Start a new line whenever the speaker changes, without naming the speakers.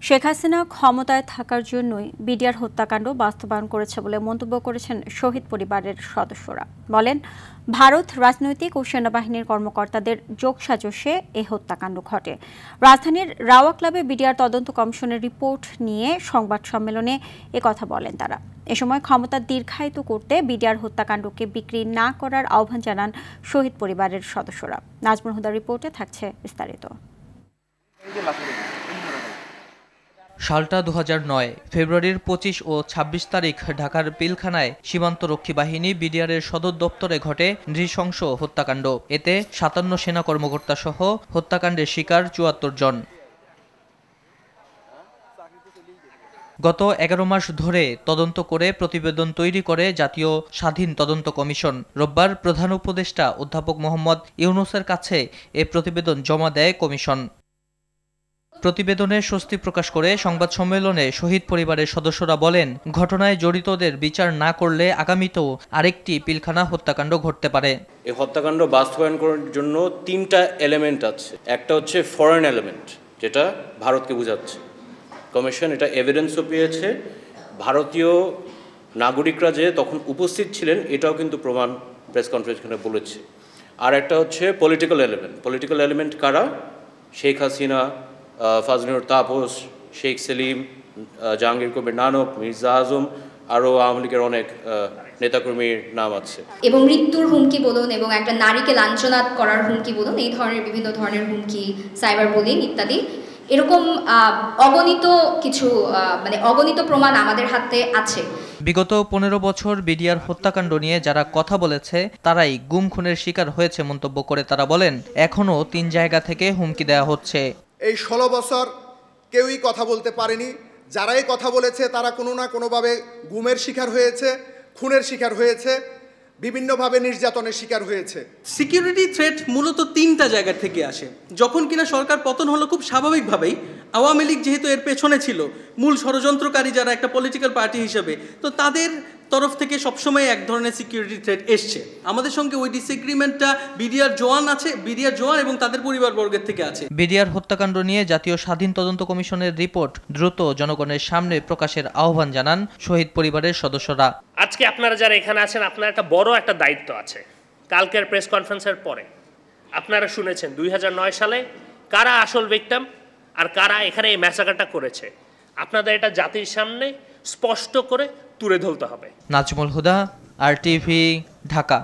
শেখ হাসিনা ক্ষমতায় থাকার জন্যই বিডিআর হত্যাকাণ্ড বাস্তবায়ন করেছে বলে মন্তব্য করেছেন শহীদ পরিবারের সদস্যরা। বলেন, ভারত রাজনৈতিক ও সেনাবাহিনীর কর্মকর্তাদের যোগসাজশে এ হত্যাকাণ্ড ঘটে। রাজধানীর রাওয়া ক্লাবে বিডিআর তদন্ত কমিশনের রিপোর্ট নিয়ে সংবাদ সম্মেলনে একথা বলেন তারা। এ সময় ক্ষমতা দীর্ঘায়িত করতে বিডিআর হত্যাকাণ্ডকে বিক্রি না করার আহ্বান জানান শহীদ পরিবারের সদস্যরা। নাজমুল হুদার রিপোর্টে থাকছে বিস্তারিত।
সালটা ২০০৯ ফেব্রুয়ারির ২৫ ও ২৬ তারিখ ঢাকার পিলখানায় সীমান্তরক্ষী বাহিনী বিডিআরের সদর দপ্তরে ঘটে নৃশংস হত্যাকাণ্ড। এতে ৫৭ সেনা কর্মকর্তা সহ হত্যাকাণ্ডের শিকার ৭৪ জন। গত ১১ মাস ধরে তদন্ত করে প্রতিবেদন তৈরি করে জাতীয় স্বাধীন তদন্ত কমিশন। রোববার প্রধান উপদেষ্টা অধ্যাপক মোহাম্মদ ইউনূসের কাছে এ প্রতিবেদন জমা দেয় কমিশন। প্রতিবেদনে স্বস্তি প্রকাশ করে সংবাদ সম্মেলনে শহীদ পরিবারের সদস্যরা বলেন, ঘটনায় জড়িতদের বিচার না করলে আগামীতেও আরেকটি পিলখানা হত্যাকাণ্ড ঘটতে পারে।
এই হত্যাকাণ্ড বাস্তবায়ন করার জন্য ৩টা এলিমেন্ট আছে। একটা হচ্ছে ফরেন এলিমেন্ট, যেটা ভারতকে বোঝাচ্ছে। কমিশন এটা এভিডেন্সও পেয়েছে, ভারতীয় নাগরিকরা যে তখন উপস্থিত ছিলেন এটাও কিন্তু প্রমাণ প্রেস কনফারেন্সে বলেছে। আর একটা হচ্ছে পলিটিক্যাল এলিমেন্ট। পলিটিক্যাল এলিমেন্ট কারা? শেখ হাসিনা, ফাজনুর তাপস, শেখ সেলিম, জাহাঙ্গীর কবির নানক, মির্জা আজম, আরও আওয়ামী লীগের অনেক নেতাকর্মীর নাম আছে।
এবং মৃত্যুর হুমকি বলুন এবং একটা নারীকে লাঞ্ছনা করার হুমকি বলুন, এই ধরনের বিভিন্ন ধরনের হুমকি, সাইবার বুলিং ইত্যাদি, এরকম অগণিত প্রমাণ আমাদের হাতে আছে।
বিগত ১৫ বছর বিডিআর হত্যাকাণ্ড নিয়ে যারা কথা বলেছে তারাই গুম খুনের শিকার হয়েছে মন্তব্য করে তারা বলেন, এখনও ৩ জায়গা থেকে হুমকি দেওয়া হচ্ছে।
এই ১৬ বছর কেউই কথা বলতে পারেনি। যারাই কথা বলেছে তারা কোনো না কোনোভাবে গুমের শিকার হয়েছে, খুনের শিকার হয়েছে, বিভিন্নভাবে নির্যাতনের শিকার হয়েছে।
সিকিউরিটি থ্রেট মূলত ৩টা জায়গা থেকে আসে। যখন কিনা সরকার পতন হলো, খুব স্বাভাবিকভাবেই আওয়ামী লীগ যেহেতু এর পেছনে ছিল, মূল ষড়যন্ত্রকারী যারা একটা পলিটিক্যাল পার্টি হিসেবে, তো তাদের তরফ থেকে সবসময় এক ধরনের সিকিউরিটি থ্রেট এসছে। আমাদের সঙ্গে ওই ডিসএগ্রিমেন্টটা বিডিআর জওয়ান আছে, বিডিআর জওয়ান এবং তাদের পরিবারবর্গের থেকে আছে।
বিডিআর হত্যাকাণ্ড নিয়ে জাতীয় স্বাধীন তদন্ত কমিশনের রিপোর্ট দ্রুত জনগণের সামনে প্রকাশের আহ্বান জানান শহীদ পরিবারের সদস্যরা।
আজকে আপনারা যারা এখানে আছেন, আপনার একটা বড় একটা দায়িত্ব আছে। কালকের প্রেস কনফারেন্সের পরে আপনারা শুনেছেন ২০০৯ সালে কারা আসল ভিকটিম আর কারা এখানে এই ম্যাসাকারটা করেছে। আপনাদের এটা জাতির সামনে স্পষ্ট করে তুলে ধরতে হবে।
নাজমুল হুদা, RTV, ঢাকা।